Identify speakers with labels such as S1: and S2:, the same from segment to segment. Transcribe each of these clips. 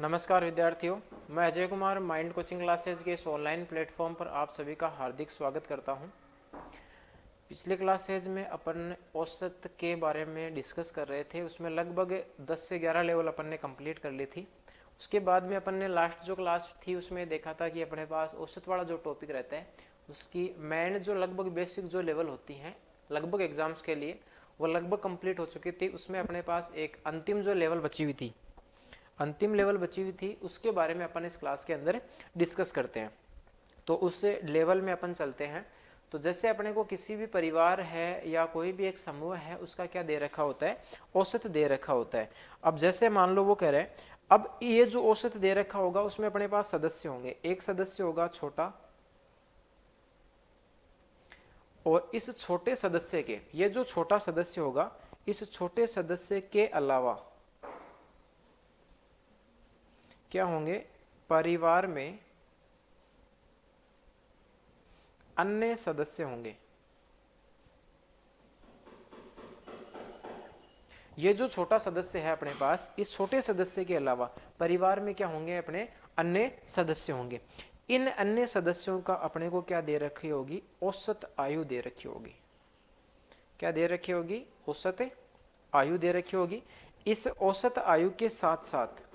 S1: नमस्कार विद्यार्थियों, मैं Ajay Kumar mind coaching classes के इस ऑनलाइन प्लेटफॉर्म पर आप सभी का हार्दिक स्वागत करता हूं। पिछले क्लासेज में अपन औसत के बारे में डिस्कस कर रहे थे। उसमें लगभग 10 से 11 लेवल अपन ने कंप्लीट कर ली थी। उसके बाद में अपन ने लास्ट जो क्लास थी उसमें देखा था कि अपने पास औसत वाला जो टॉपिक रहता है उसकी मेन जो लगभग बेसिक जो लेवल होती हैं लगभग एग्जाम्स के लिए वो लगभग कंप्लीट हो चुकी थी। उसमें अपने पास एक अंतिम जो लेवल बची हुई थी, अंतिम लेवल बची हुई थी, उसके बारे में अपन इस क्लास के अंदर डिस्कस करते हैं। तो उस लेवल में अपन चलते हैं। तो जैसे अपने को किसी भी परिवार है या कोई भी एक समूह है उसका क्या दे रखा होता है, औसत दे रखा होता है। अब जैसे मान लो वो कह रहे हैं, अब ये जो औसत दे रखा होगा उसमें अपने पास सदस्य होंगे। एक सदस्य होगा छोटा, और इस छोटे सदस्य के, ये जो छोटा सदस्य होगा इस छोटे सदस्य के अलावा क्या होंगे, परिवार में अन्य सदस्य होंगे। ये जो छोटा सदस्य है अपने पास, इस छोटे सदस्य के अलावा परिवार में क्या होंगे, अपने अन्य सदस्य होंगे। इन अन्य सदस्यों का अपने को क्या दे रखी होगी, औसत आयु दे रखी होगी। क्या दे रखी होगी, औसत आयु दे रखी होगी। इस औसत आयु के साथ साथ,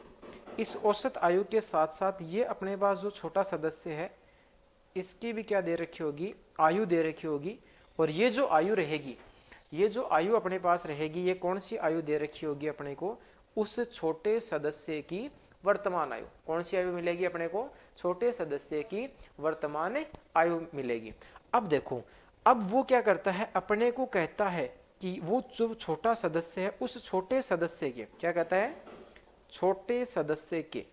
S1: इस औसत आयु के साथ साथ ये अपने पास जो छोटा सदस्य है इसकी भी क्या दे रखी होगी, आयु दे रखी होगी। और ये जो आयु रहेगी, ये जो आयु अपने पास रहेगी, ये कौन सी आयु दे रखी होगी अपने को, उस छोटे सदस्य की वर्तमान आयु। कौन सी आयु मिलेगी अपने को, छोटे सदस्य की वर्तमान आयु मिलेगी। अब देखो, अब वो क्या करता है, अपने को कहता है कि वो जो छोटा सदस्य है उस छोटे सदस्य के, क्या कहता है, छोटे सदस्य के,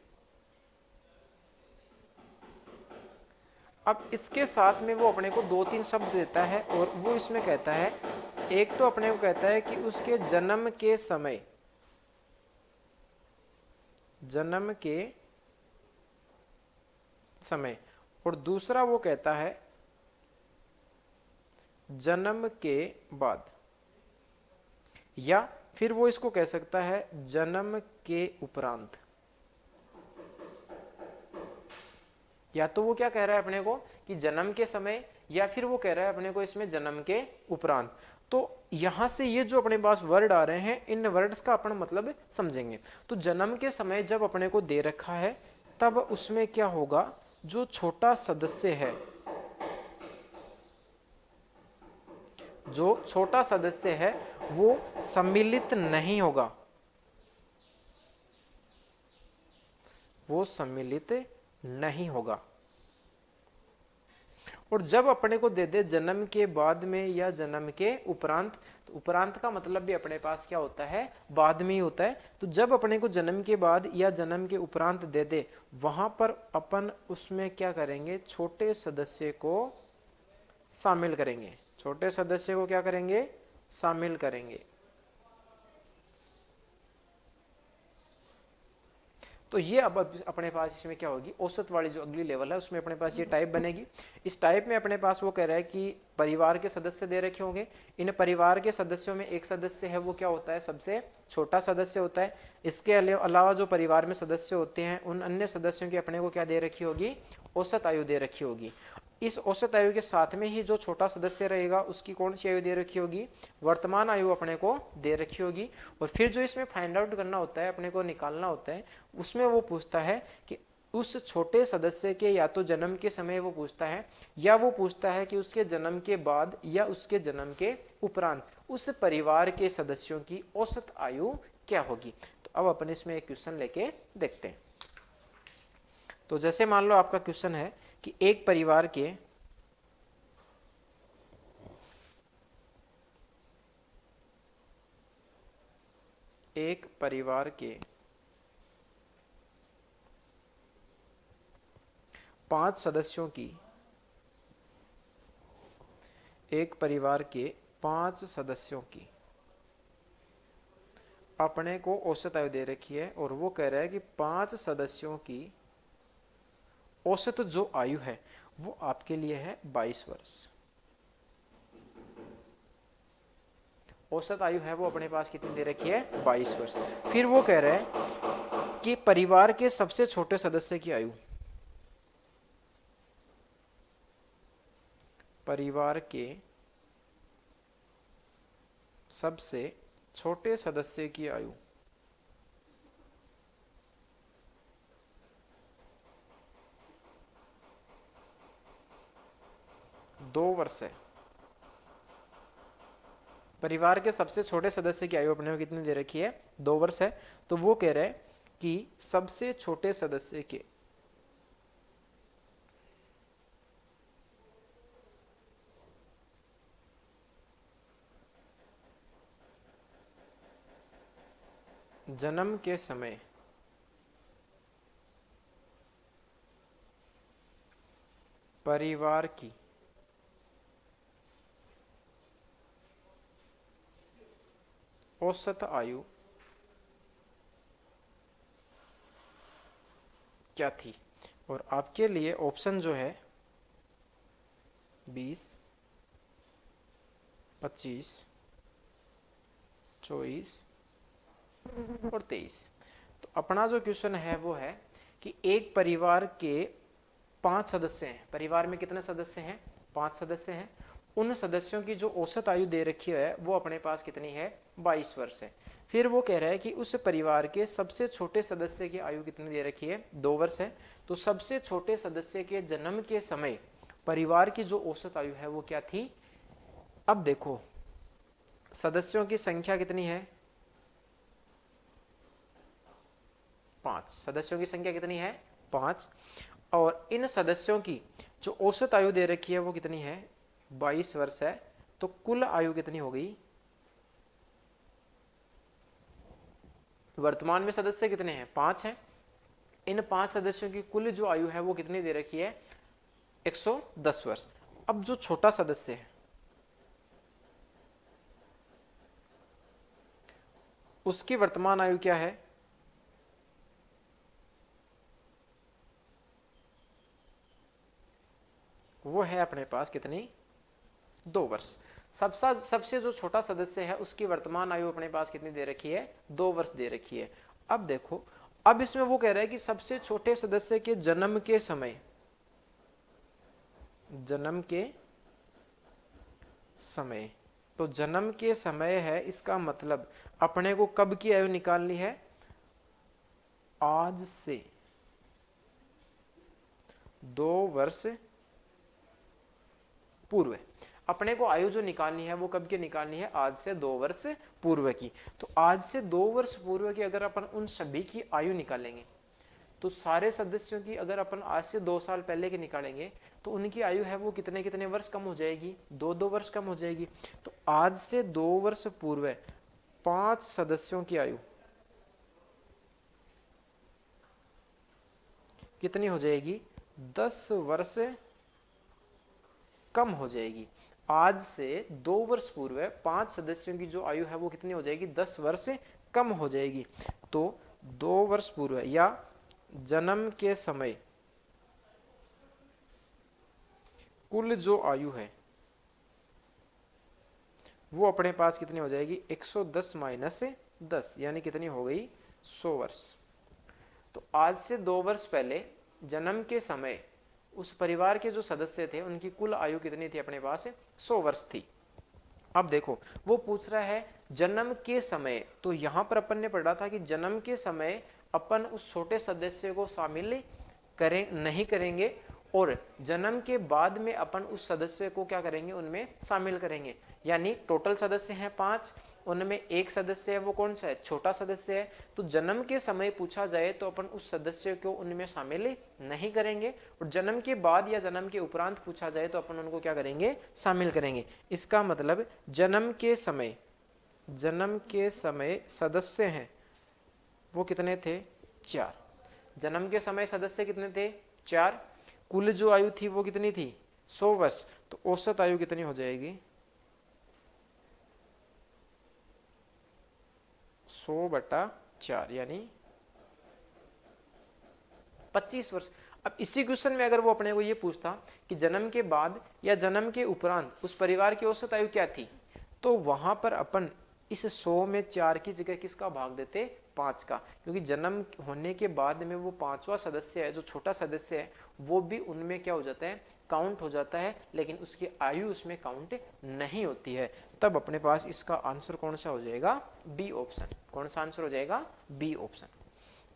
S1: अब इसके साथ में वो अपने को दो तीन शब्द देता है। और वो इसमें कहता है, एक तो अपने को कहता है कि उसके जन्म के समय, जन्म के समय, और दूसरा वो कहता है जन्म के बाद, या फिर वो इसको कह सकता है जन्म के उपरांत। या तो वो क्या कह रहा है अपने को कि जन्म के समय, या फिर वो कह रहा है अपने को इसमें जन्म के उपरांत। तो यहां से ये जो अपने पास वर्ड आ रहे हैं, इन वर्ड्स का अपन मतलब समझेंगे। तो जन्म के समय जब अपने को दे रखा है तब उसमें क्या होगा, जो छोटा सदस्य है, जो छोटा सदस्य है वो सम्मिलित नहीं होगा, वो सम्मिलित नहीं होगा। और जब अपने को दे दे जन्म के बाद में या जन्म के उपरांत, तो उपरांत का मतलब भी अपने पास क्या होता है, बाद में ही होता है। तो जब अपने को जन्म के बाद या जन्म के उपरांत दे दे, वहां पर अपन उसमें क्या करेंगे, छोटे सदस्य को शामिल करेंगे। छोटे सदस्य को क्या करेंगे, शामिल करेंगे। तो ये अब अपने पास इसमें क्या होगी, औसत वाली जो अगली लेवल है उसमें अपने पास ये टाइप बनेगी। इस टाइप में अपने पास वो कह रहा है कि परिवार के सदस्य दे रखे होंगे। इन परिवार के सदस्यों में एक सदस्य है वो क्या होता है, सबसे छोटा सदस्य होता है। इसके अलावा जो परिवार में सदस्य होते हैं उन अन्य सदस्यों की अपने को क्या दे रखी होगी, औसत आयु दे रखी होगी। इस औसत आयु के साथ में ही जो छोटा सदस्य रहेगा उसकी कौन सी आयु दे रखी होगी, वर्तमान आयु अपने को दे रखी होगी। और फिर जो इसमें फाइंड आउट करना होता है, अपने को निकालना होता है, उसमें वो पूछता है कि उस छोटे सदस्य के या तो जन्म के समय वो पूछता है, या वो पूछता है कि उसके जन्म के बाद या उसके जन्म के उपरांत उस परिवार के सदस्यों की औसत आयु क्या होगी। तो अब अपन इसमें एक क्वेश्चन लेके देखते हैं। तो जैसे मान लो आपका क्वेश्चन है कि एक परिवार के पांच सदस्यों की, एक परिवार के पांच सदस्यों की अपने को औसत आयु दे रखी है। और वो कह रहा है कि पांच सदस्यों की औसत जो आयु है वो आपके लिए है 22 वर्ष। औसत आयु है वो अपने पास कितनी दे रखी है, 22 वर्ष। फिर वो कह रहे हैं कि परिवार के सबसे छोटे सदस्य की आयु, परिवार के सबसे छोटे सदस्य की आयु 2 वर्ष है। परिवार के सबसे छोटे सदस्य की आयु अपने को कितनी दे रखी है, 2 वर्ष है। तो वो कह रहे हैं कि सबसे छोटे सदस्य के जन्म के समय परिवार की औसत आयु क्या थी। और आपके लिए ऑप्शन जो है 20, 25, 24 और 23। तो अपना जो क्वेश्चन है वो है कि एक परिवार के 5 सदस्य हैं। परिवार में कितने सदस्य हैं, 5 सदस्य हैं। उन सदस्यों की जो औसत आयु दे रखी है वो अपने पास कितनी है, 22 वर्ष है। फिर वो कह रहा है कि उस परिवार के सबसे छोटे सदस्य की आयु कितनी दे रखी है, 2 वर्ष है। तो सबसे छोटे सदस्य के जन्म के समय परिवार की जो औसत आयु है वो क्या थी। अब देखो सदस्यों की संख्या कितनी है, 5। सदस्यों की संख्या कितनी है, 5। और इन सदस्यों की जो औसत आयु दे रखी है वो कितनी है, 22 वर्ष है। तो कुल आयु कितनी हो गई, वर्तमान में सदस्य कितने हैं, 5 हैं। इन 5 सदस्यों की कुल जो आयु है वो कितनी दे रखी है, 110 वर्ष। अब जो छोटा सदस्य है उसकी वर्तमान आयु क्या है, वो है अपने पास कितनी, 2 वर्ष। सबसे जो छोटा सदस्य है उसकी वर्तमान आयु अपने पास कितनी दे रखी है, 2 वर्ष दे रखी है। अब देखो, अब इसमें वो कह रहा है कि सबसे छोटे सदस्य के जन्म के समय, जन्म के समय, तो जन्म के समय है, इसका मतलब अपने को कब की आयु निकालनी है, आज से 2 वर्ष पूर्व। अपने को आयु जो निकालनी है वो कब की निकालनी है, आज से 2 वर्ष पूर्व की। तो आज से 2 वर्ष पूर्व की अगर अपन उन सभी की आयु निकालेंगे तो सारे सदस्यों की अगर अपन आज से 2 साल पहले की निकालेंगे तो उनकी आयु है वो कितने कितने वर्ष कम हो जाएगी, 2 वर्ष कम हो जाएगी। तो आज से 2 वर्ष पूर्व 5 सदस्यों की आयु कितनी हो जाएगी, 10 वर्ष कम हो जाएगी। आज से 2 वर्ष पूर्व 5 सदस्यों की जो आयु है वो कितनी हो जाएगी, 10 वर्ष कम हो जाएगी। तो 2 वर्ष पूर्व या जन्म के समय कुल जो आयु है वो अपने पास कितनी हो जाएगी, 110 माइनस 10 यानी कितनी हो गई, 100 वर्ष। तो आज से 2 वर्ष पहले जन्म के समय उस परिवार के जो सदस्य थे उनकी कुल आयु कितनी थी, अपने पास 100 वर्ष थी। अब देखो वो पूछ रहा है जन्म के समय, तो यहां पर अपन ने पढ़ा था कि जन्म के समय अपन उस छोटे सदस्य को शामिल नहीं करेंगे और जन्म के बाद में अपन उस सदस्य को क्या करेंगे, उनमें शामिल करेंगे। यानी टोटल सदस्य हैं 5, उनमें एक सदस्य है वो कौन सा है, छोटा सदस्य है। तो जन्म के समय पूछा जाए तो अपन उस सदस्य को उनमें शामिल नहीं करेंगे और जन्म के बाद या जन्म के उपरांत पूछा जाए तो अपन उनको क्या करेंगे, शामिल करेंगे। इसका मतलब जन्म के समय सदस्य हैं वो कितने थे, 4। जन्म के समय सदस्य कितने थे, 4। कुल जो आयु थी वो कितनी थी, 100 वर्ष। तो औसत आयु कितनी हो जाएगी, 100/4 यानी 25 वर्ष। अब इसी क्वेश्चन में अगर वो अपने को ये पूछता कि जन्म के बाद या जन्म के उपरांत उस परिवार की औसत आयु क्या थी, तो वहां पर अपन इस 100 में 4 की जगह किसका भाग देते, 5 का, क्योंकि जन्म होने के बाद में वो 5वां सदस्य है जो छोटा सदस्य है वो भी उनमें क्या हो जाता है, काउंट हो जाता है, लेकिन उसकी आयु उसमें काउंट नहीं होती है। तब अपने पास इसका आंसर कौन सा हो जाएगा, बी ऑप्शन। कौन सा आंसर हो जाएगा, बी ऑप्शन।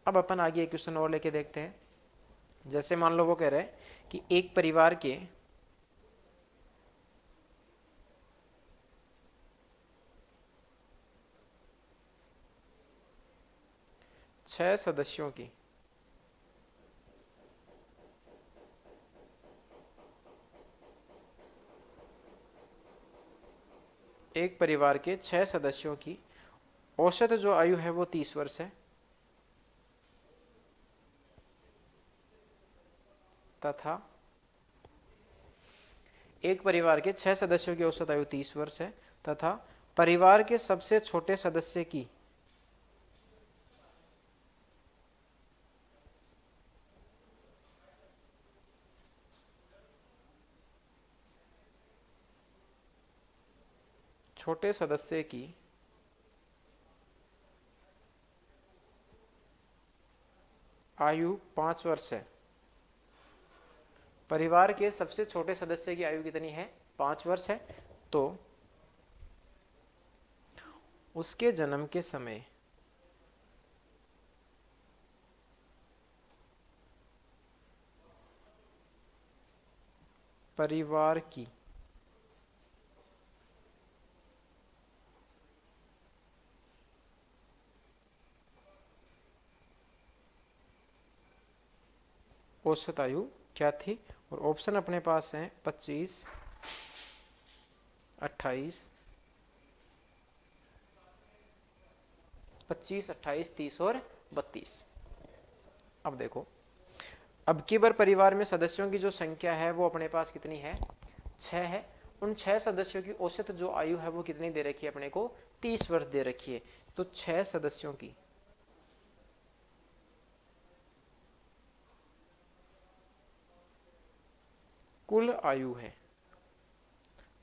S1: अब अपन आगे एक क्वेश्चन और लेके देखते हैं। जैसे मान लो वो कह रहे हैं कि एक परिवार के 6 सदस्यों की एक परिवार के 6 सदस्यों की औसत जो आयु है वो 30 वर्ष है, तथा एक परिवार के 6 सदस्यों की औसत आयु 30 वर्ष है, तथा परिवार के सबसे छोटे सदस्य की छोटे सदस्य की आयु 5 वर्ष है। परिवार के सबसे छोटे सदस्य की आयु कितनी है, 5 वर्ष है। तो उसके जन्म के समय परिवार की औसत आयु क्या थी। और ऑप्शन अपने पास हैं 25, 28, 30 और 32। अब देखो, अब की बार परिवार में सदस्यों की जो संख्या है वो अपने पास कितनी है, 6 है। उन 6 सदस्यों की औसत जो आयु है वो कितनी दे रखी है अपने को, 30 वर्ष दे रखी है। तो 6 सदस्यों की कुल आयु है,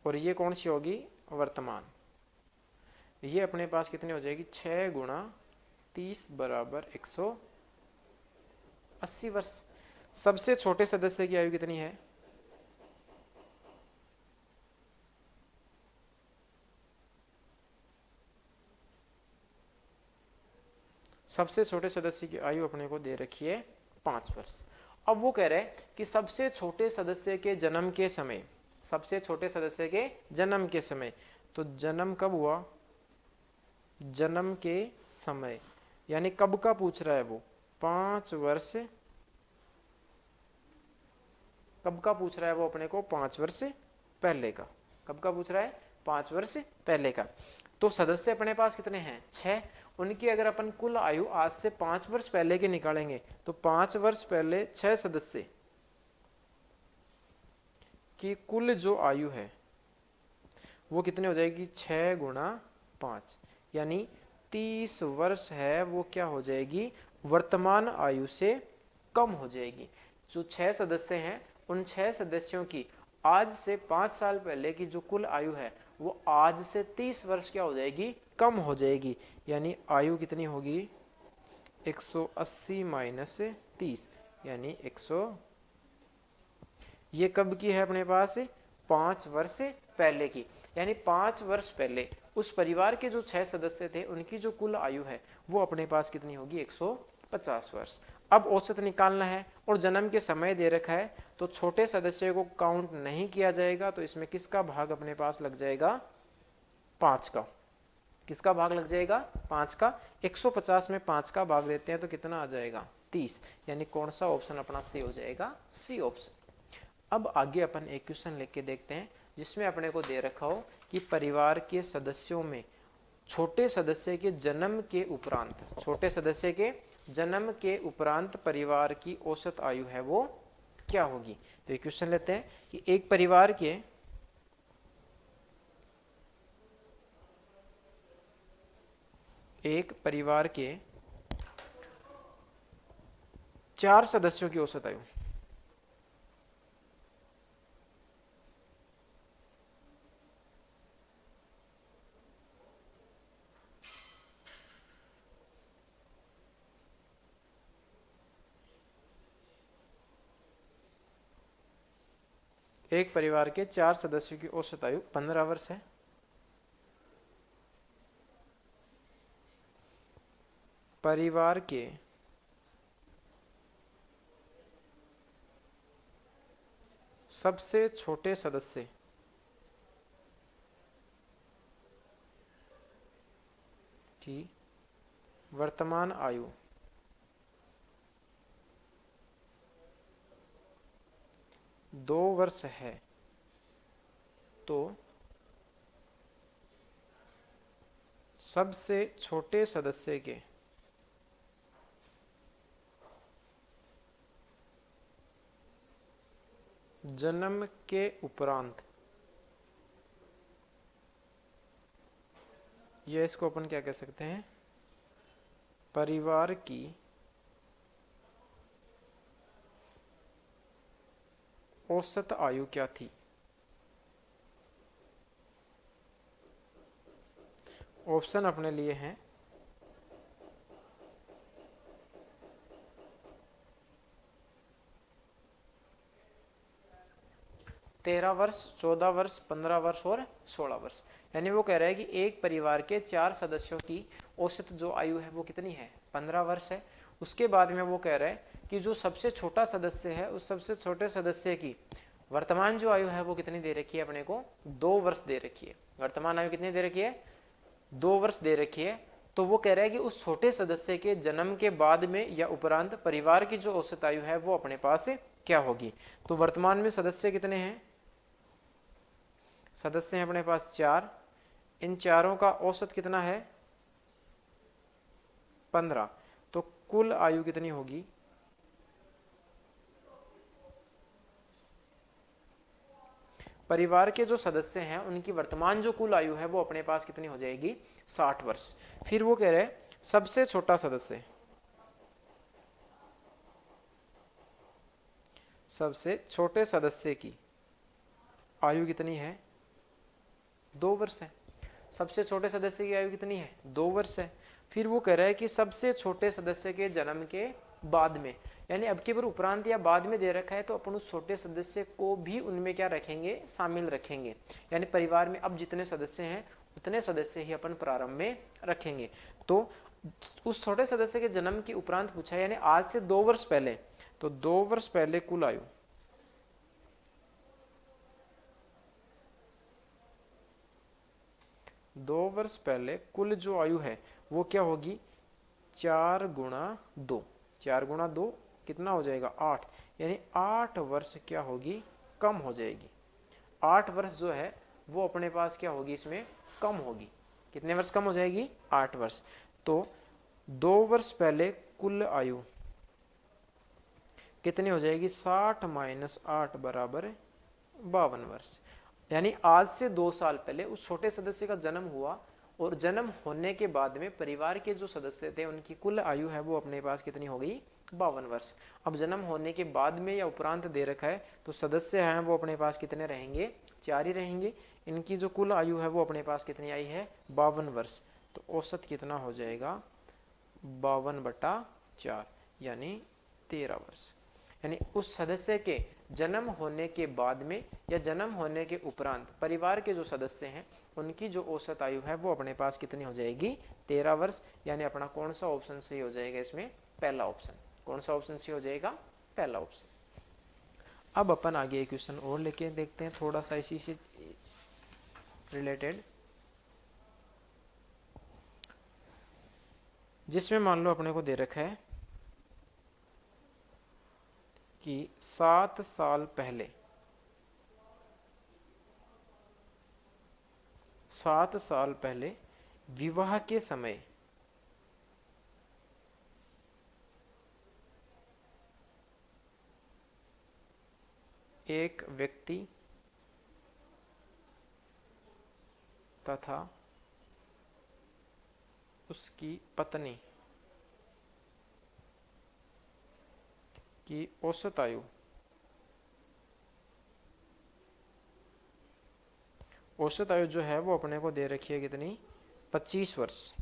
S1: और ये कौन सी होगी, वर्तमान। ये अपने पास कितनी हो जाएगी, 6 गुणा 30 बराबर 180 वर्ष। सबसे छोटे सदस्य की आयु कितनी है, सबसे छोटे सदस्य की आयु अपने को दे रखी है 5 वर्ष। अब वो कह रहे हैं कि सबसे छोटे सदस्य के जन्म के समय, सबसे छोटे सदस्य के जन्म के समय, तो जन्म कब हुआ, जन्म के समय यानी कब का पूछ रहा है वो, 5 वर्ष, कब का पूछ रहा है वो अपने को, 5 वर्ष पहले का। कब का पूछ रहा है, 5 वर्ष पहले का। तो सदस्य अपने पास कितने हैं, 6। उनकी अगर अपन कुल आयु आज से 5 वर्ष पहले की निकालेंगे तो 5 वर्ष पहले 6 सदस्य की कुल जो आयु है वो कितनी हो जाएगी, 6 गुणा 5 यानी 30 वर्ष है वो क्या हो जाएगी, वर्तमान आयु से कम हो जाएगी। जो 6 सदस्य हैं उन 6 सदस्यों की आज से 5 साल पहले की जो कुल आयु है वो आज से 30 वर्ष क्या हो जाएगी, कम हो जाएगी। यानी आयु कितनी होगी, 180 माइनस 30 यानी 100। ये कब की है अपने पास, 5 वर्ष पहले की। यानी 5 वर्ष पहले उस परिवार के जो 6 सदस्य थे उनकी जो कुल आयु है वो अपने पास कितनी होगी, 150 वर्ष। अब औसत निकालना है और जन्म के समय दे रखा है, तो छोटे सदस्य को काउंट नहीं किया जाएगा, तो इसमें किसका भाग अपने पास लग जाएगा, 5 का। किसका भाग लग जाएगा, 5 का। 150 में 5 का भाग देते हैं तो कितना आ जाएगा, 30। यानी कौन सा ऑप्शन अपना सी हो जाएगा, सी ऑप्शन। अब आगे अपन एक क्वेश्चन लेके देखते हैं जिसमें अपने को दे रखा हो कि परिवार के सदस्यों में छोटे सदस्य के जन्म के उपरांत, छोटे सदस्य के जन्म के उपरांत परिवार की औसत आयु है वो क्या होगी। तो एक क्वेश्चन लेते हैं कि एक परिवार के एक परिवार के 4 सदस्यों की औसत आयु, एक परिवार के 4 सदस्यों की औसत आयु 15 वर्ष है। परिवार के सबसे छोटे सदस्य की वर्तमान आयु 2 वर्ष है तो सबसे छोटे सदस्य के जन्म के उपरांत, ये इसको अपन क्या कह सकते हैं, परिवार की औसत आयु क्या थी। ऑप्शन अपने लिए हैं 13 वर्ष, 14 वर्ष, 15 वर्ष और 16 वर्ष। यानी वो कह रहा है कि एक परिवार के 4 सदस्यों की औसत जो आयु है वो कितनी है, 15 वर्ष है। उसके बाद में वो कह रहा है कि जो सबसे छोटा सदस्य है उस सबसे छोटे सदस्य की वर्तमान जो आयु है वो कितनी दे रखी है, अपने को 2 वर्ष दे रखी है। वर्तमान आयु कितनी दे रखी है, 2 वर्ष दे रखी है। तो वो कह रहा है कि उस छोटे सदस्य के जन्म के बाद में या उपरांत परिवार की जो औसत आयु है वो अपने पास क्या होगी। तो वर्तमान में सदस्य कितने हैं, सदस्य हैं अपने पास 4, इन चारों का औसत कितना है 15, तो कुल आयु कितनी होगी, परिवार के जो सदस्य हैं उनकी वर्तमान जो कुल आयु है वो अपने पास कितनी हो जाएगी, 60 वर्ष। फिर वो कह रहे हैं सबसे छोटा सदस्य, सबसे छोटे सदस्य की आयु कितनी है, 2 वर्ष है। सबसे छोटे सदस्य की आयु कितनी है, 2 वर्ष है। फिर वो कह रहा है कि सबसे छोटे सदस्य के जन्म के बाद में, यानी अब के बार उपरांत या बाद में दे रखा है तो अपन उस छोटे सदस्य को भी उनमें क्या रखेंगे, शामिल रखेंगे। यानी परिवार में अब जितने सदस्य हैं उतने सदस्य ही अपन प्रारंभ में रखेंगे। तो उस छोटे सदस्य के जन्म के उपरांत पूछा, यानी आज से 2 वर्ष पहले, तो 2 वर्ष पहले कुल आयु 2 वर्ष पहले कुल जो आयु है वो क्या होगी, 4 गुणा 2, 4 गुणा 2 कितना हो जाएगा 8, यानी 8 वर्ष क्या होगी, कम हो जाएगी। 8 वर्ष जो है वो अपने पास क्या होगी, इसमें कम होगी। कितने वर्ष कम हो जाएगी, 8 वर्ष। तो 2 वर्ष पहले कुल आयु कितनी हो जाएगी, 60 माइनस 8 बराबर 52 वर्ष। यानी आज से 2 साल पहले उस छोटे सदस्य का जन्म हुआ और जन्म होने के बाद में परिवार के जो सदस्य थे उनकी कुल आयु है वो अपने पास कितनी हो गई, 52 वर्ष। अब जन्म होने के बाद में या उपरांत दे रखा है तो सदस्य हैं वो अपने पास कितने रहेंगे, 4 ही रहेंगे। इनकी जो कुल आयु है वो अपने पास कितनी आई है, 52 वर्ष। तो औसत कितना हो जाएगा, 52/4 यानी 13 वर्ष। यानी उस सदस्य के जन्म होने के बाद में या जन्म होने के उपरांत परिवार के जो सदस्य हैं उनकी जो औसत आयु है वो अपने पास कितनी हो जाएगी, 13 वर्ष। यानी अपना कौन सा ऑप्शन सही हो जाएगा इसमें, पहला ऑप्शन। कौन सा ऑप्शन सही हो जाएगा, पहला ऑप्शन। अब अपन आगे एक क्वेश्चन और लेके देखते हैं, थोड़ा सा इसी से रिलेटेड, जिसमें मान लो अपने को दे रखा है कि 7 साल पहले, 7 साल पहले विवाह के समय एक व्यक्ति तथा उसकी पत्नी की औसत आयु जो है वो अपने को दे रखी है कितनी, 25 वर्ष।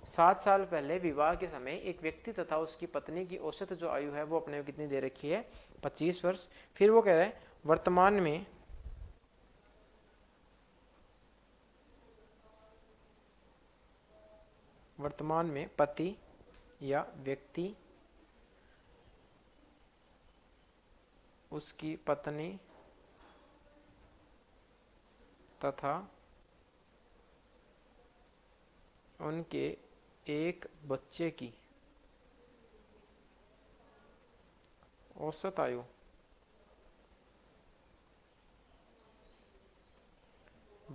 S1: 7 साल पहले विवाह के समय एक व्यक्ति तथा उसकी पत्नी की औसत जो आयु है वो अपने को कितनी दे रखी है, 25 वर्ष। फिर वो कह रहा है वर्तमान में पति या व्यक्ति, उसकी पत्नी तथा उनके एक बच्चे की औसत आयु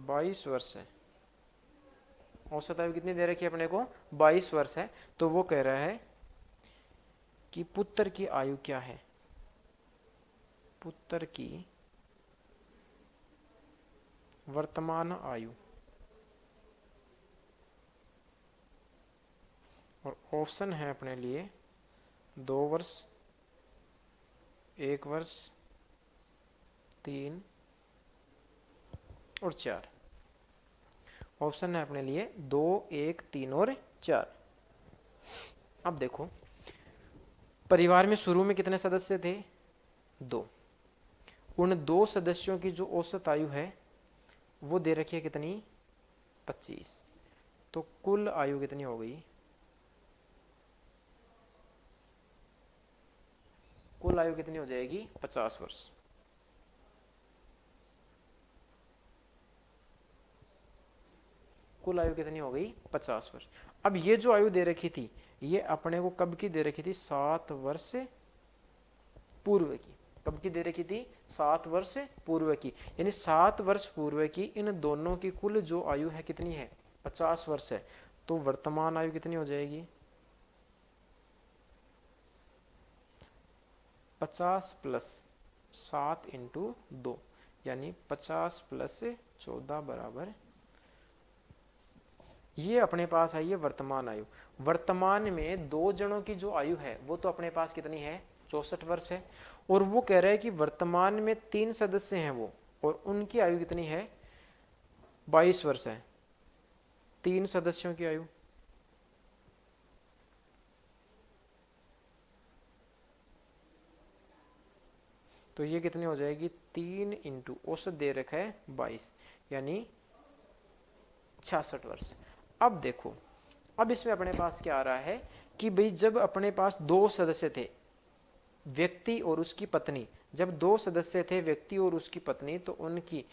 S1: 22 वर्ष है। औसत आयु कितनी दे रखी है अपने को, 22 वर्ष है। तो वो कह रहा है कि पुत्र की आयु क्या है, पुत्र की वर्तमान आयु, और ऑप्शन है अपने लिए 2 वर्ष, 1 वर्ष, 3 और 4। ऑप्शन है अपने लिए 2, 1, 3 और 4। अब देखो परिवार में शुरू में कितने सदस्य थे, 2। उन 2 सदस्यों की जो औसत आयु है वो दे रखी है कितनी, 25। तो कुल आयु कितनी हो गई, कुल आयु कितनी हो जाएगी, 50 वर्ष। कुल आयु कितनी हो गई, 50 वर्ष। अब ये जो आयु दे रखी थी ये अपने को कब की दे रखी थी, 7 वर्ष पूर्व की। कब की दे रखी थी, 7 वर्ष पूर्व की। यानी 7 वर्ष पूर्व की इन दोनों की कुल जो आयु है कितनी है, 50 वर्ष है। तो वर्तमान आयु कितनी हो जाएगी, 50 + 7 × 2 यानी 50 + 14 बराबर, ये अपने पास आई है वर्तमान आयु। वर्तमान में 2 जनों की जो आयु है वो तो अपने पास कितनी है, 64 वर्ष है। और वो कह रहा है कि वर्तमान में 3 सदस्य हैं वो, और उनकी आयु कितनी है, 22 वर्ष है। 3 सदस्यों की आयु, तो ये कितनी हो जाएगी, 3 × औसत दे रखा है 22 यानी 66 वर्ष। अब देखो अब इसमें अपने पास क्या आ रहा है कि भाई जब अपने पास 2 सदस्य थे, व्यक्ति और उसकी पत्नी, जब 2 सदस्य थे व्यक्ति और उसकी पत्नी, तो उनकी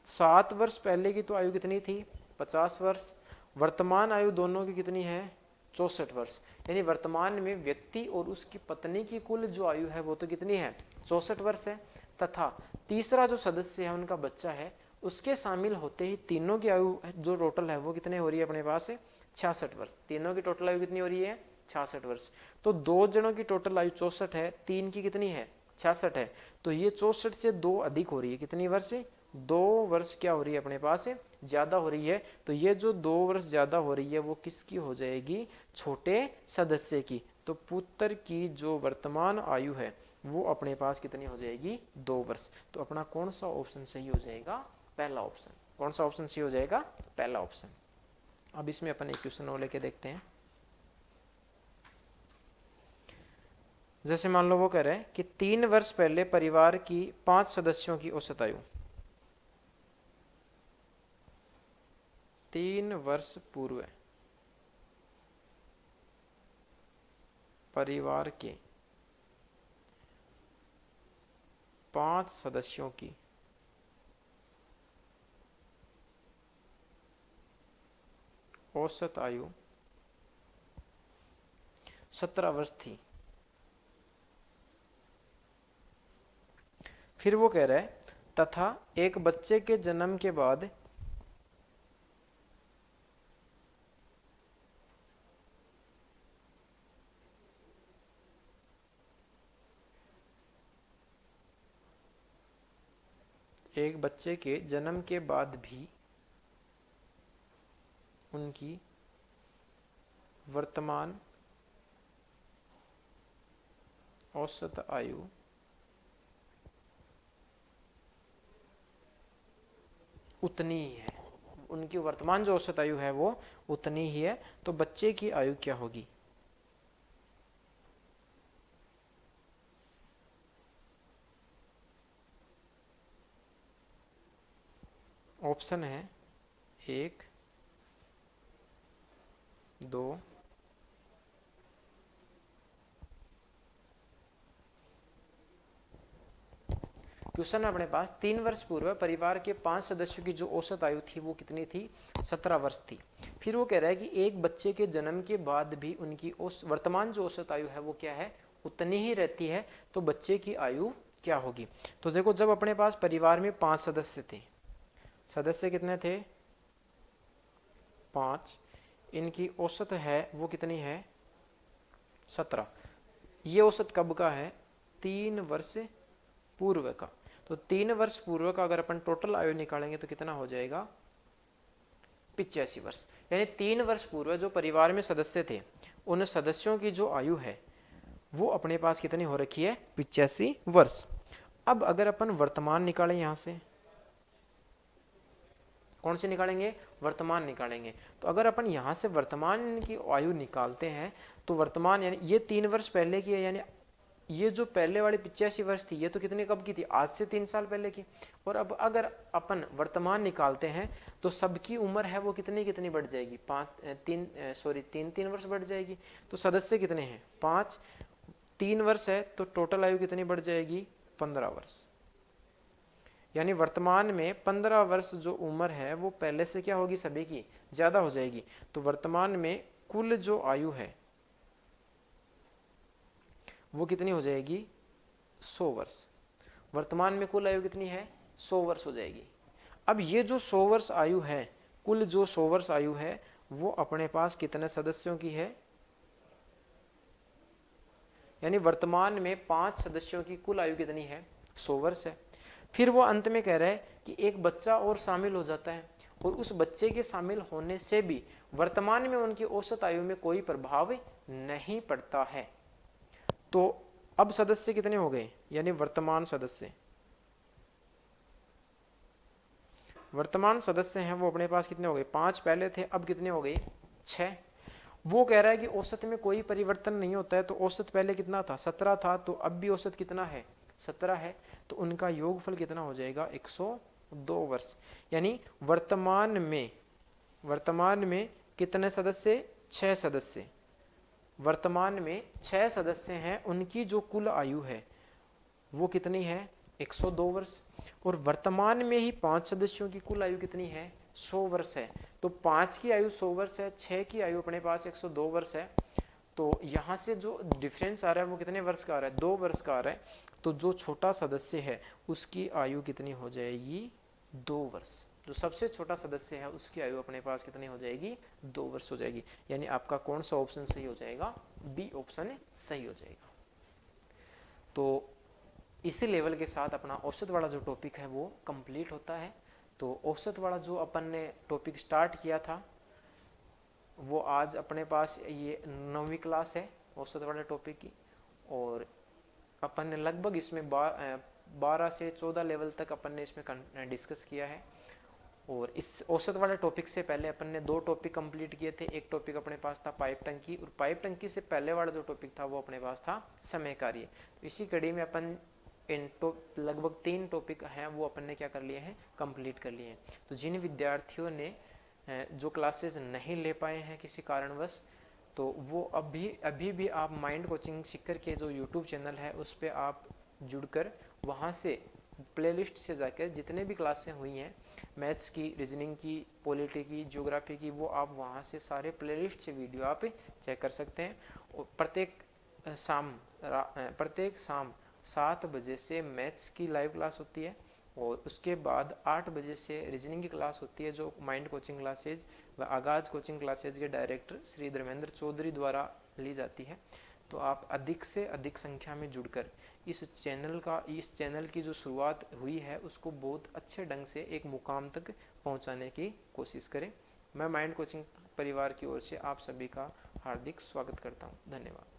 S1: 7 वर्ष पहले की तो आयु कितनी थी, 50 वर्ष। वर्तमान आयु दोनों की कितनी है, 64 वर्ष। यानी वर्तमान में व्यक्ति और उसकी पत्नी की कुल जो आयु है वो तो कितनी है, 64 वर्ष है। तथा तीसरा जो सदस्य है उनका बच्चा है, उसके शामिल होते ही तीनों की आयु जो टोटल है वो कितने हो रही है अपने पास, 66 वर्ष। तीनों की टोटल आयु कितनी हो रही है, 66 वर्ष। तो 2 जनों की टोटल आयु 64 है, 3 की कितनी है, 66 है। तो ये 64 से 2 अधिक हो रही है, कितनी वर्ष, 2 वर्ष क्या हो रही है अपने पास, ज्यादा हो रही है। तो ये जो 2 वर्ष ज्यादा हो रही है वो किसकी हो जाएगी, छोटे सदस्य की। तो पुत्र की जो वर्तमान आयु है वो अपने पास कितनी हो जाएगी, 2 वर्ष। तो अपना कौन सा ऑप्शन सही हो जाएगा, पहला ऑप्शन। कौन सा ऑप्शन सही हो जाएगा, पहला ऑप्शन। अब इसमें अपन एक क्वेश्चन और लेके देखते हैं। जैसे मान लो वो कह रहे हैं कि 3 वर्ष पहले परिवार की 5 सदस्यों की औसत आयु, 3 वर्ष पूर्व परिवार के 5 सदस्यों की औसत आयु 17 वर्ष थी। फिर वो कह रहा है तथा एक बच्चे के जन्म के बाद एक बच्चे के जन्म के बाद भी उनकी वर्तमान औसत आयु उतनी ही है, उनकी वर्तमान जो औसत आयु है वो उतनी ही है। तो बच्चे की आयु क्या होगी? ऑप्शन है 1, 2, क्वेश्चन है अपने पास 3 वर्ष पूर्व परिवार के 5 सदस्यों की जो औसत आयु थी वो कितनी थी? 17 वर्ष थी। फिर वो कह रहा है कि एक बच्चे के जन्म के बाद भी उनकी वर्तमान जो औसत आयु है वो क्या है? उतनी ही रहती है। तो बच्चे की आयु क्या होगी? तो देखो, जब अपने पास परिवार में 5 सदस्य थे, सदस्य कितने थे? 5। इनकी औसत है वो कितनी है? 17। ये औसत कब का है? 3 वर्ष पूर्व का। तो 3 वर्ष पूर्व का अगर अपन टोटल आयु निकालेंगे तो कितना हो जाएगा? 85 वर्ष। यानी 3 वर्ष पूर्व जो परिवार में सदस्य थे, उन सदस्यों की जो आयु है वो अपने पास कितनी हो रखी है? 85 वर्ष। अब अगर अपन वर्तमान निकालें, यहां से कौन से निकालेंगे? वर्तमान निकालेंगे। तो अगर अपन यहां से वर्तमान की आयु निकालते हैं तो वर्तमान यानी ये 3 वर्ष पहले की है, यानी ये जो पहले वाली 85 वर्ष थी ये तो कितने कब की थी? आज से 3 साल पहले की। और अब अगर अपन वर्तमान निकालते हैं तो सबकी उम्र है वो कितनी कितनी बढ़ जाएगी? 3 वर्ष बढ़ जाएगी। तो सदस्य कितने हैं? 5, 3 वर्ष है तो टोटल आयु कितनी बढ़ जाएगी? 15 वर्ष। यानी वर्तमान में 15 वर्ष जो उम्र है वो पहले से क्या होगी? सभी की ज्यादा हो जाएगी। तो वर्तमान में कुल जो आयु है वो कितनी हो जाएगी? 100 वर्ष। वर्तमान में कुल आयु कितनी है? 100 वर्ष हो जाएगी। अब ये जो 100 वर्ष आयु है, कुल जो 100 वर्ष आयु है वो अपने पास कितने सदस्यों की है? यानी वर्तमान में 5 सदस्यों की कुल आयु कितनी है? 100 वर्ष है। फिर वो अंत में कह रहा है कि एक बच्चा और शामिल हो जाता है और उस बच्चे के शामिल होने से भी वर्तमान में उनकी औसत आयु में कोई प्रभाव नहीं पड़ता है। तो अब सदस्य कितने हो गए? यानी वर्तमान सदस्य हैं वो अपने पास कितने हो गए? 5 पहले थे, अब कितने हो गए? 6। वो कह रहा है कि औसत में कोई परिवर्तन नहीं होता है। तो औसत पहले कितना था? 17 था। तो अब भी औसत कितना है? 17 है। तो उनका योगफल कितना हो जाएगा? 102 वर्ष। यानी वर्तमान में कितने सदस्य? 6 सदस्य। वर्तमान में 6 सदस्य हैं, उनकी जो कुल आयु है वो कितनी है? 102 वर्ष। और वर्तमान में ही 5 सदस्यों की कुल आयु कितनी है? 100 वर्ष है। तो 5 की आयु 100 वर्ष है, 6 की आयु अपने पास 102 वर्ष है। तो यहाँ से जो डिफरेंस आ रहा है वो कितने वर्ष का आ रहा है? 2 वर्ष का आ रहा है। तो जो छोटा सदस्य है उसकी आयु कितनी हो जाएगी? 2 वर्ष। जो सबसे छोटा सदस्य है उसकी आयु अपने पास कितनी हो जाएगी? 2 वर्ष हो जाएगी। यानी आपका कौन सा ऑप्शन सही हो जाएगा? बी ऑप्शन सही हो जाएगा। तो इसी लेवल के साथ अपना औसत वाला जो टॉपिक है वो कंप्लीट होता है। तो औसत वाला जो अपन ने टॉपिक स्टार्ट किया था वो आज अपने पास ये 9वीं क्लास है औसत वाले टॉपिक की। और अपन ने लगभग इसमें 12 से 14 लेवल तक अपन ने इसमें डिस्कस किया है। और इस औसत वाले टॉपिक से पहले अपन ने 2 टॉपिक कंप्लीट किए थे। एक टॉपिक अपने पास था पाइप टंकी, और पाइप टंकी से पहले वाला जो टॉपिक था वो अपने पास था समय कार्य। तो इसी कड़ी में अपन लगभग 3 टॉपिक हैं वो अपन ने क्या कर लिए हैं? कंप्लीट कर लिए हैं। तो जिन विद्यार्थियों ने जो क्लासेस नहीं ले पाए हैं किसी कारणवश, तो वो अभी भी आप माइंड कोचिंग सीकर के जो यूट्यूब चैनल है उस पर आप जुड़कर वहाँ से प्लेलिस्ट से जाकर जितने भी क्लासें हुई हैं मैथ्स की, रीजनिंग की, पॉलिटी की, ज्योग्राफी की, वो आप वहाँ से सारे प्लेलिस्ट से वीडियो आप चेक कर सकते हैं। और प्रत्येक शाम 7 बजे से मैथ्स की लाइव क्लास होती है और उसके बाद 8 बजे से रीजनिंग की क्लास होती है जो माइंड कोचिंग क्लासेज व आगाज कोचिंग क्लासेज के डायरेक्टर श्री धर्मेंद्र चौधरी द्वारा ली जाती है। तो आप अधिक से अधिक संख्या में जुड़कर इस चैनल की जो शुरुआत हुई है उसको बहुत अच्छे ढंग से एक मुकाम तक पहुंचाने की कोशिश करें। मैं माइंड कोचिंग परिवार की ओर से आप सभी का हार्दिक स्वागत करता हूं। धन्यवाद।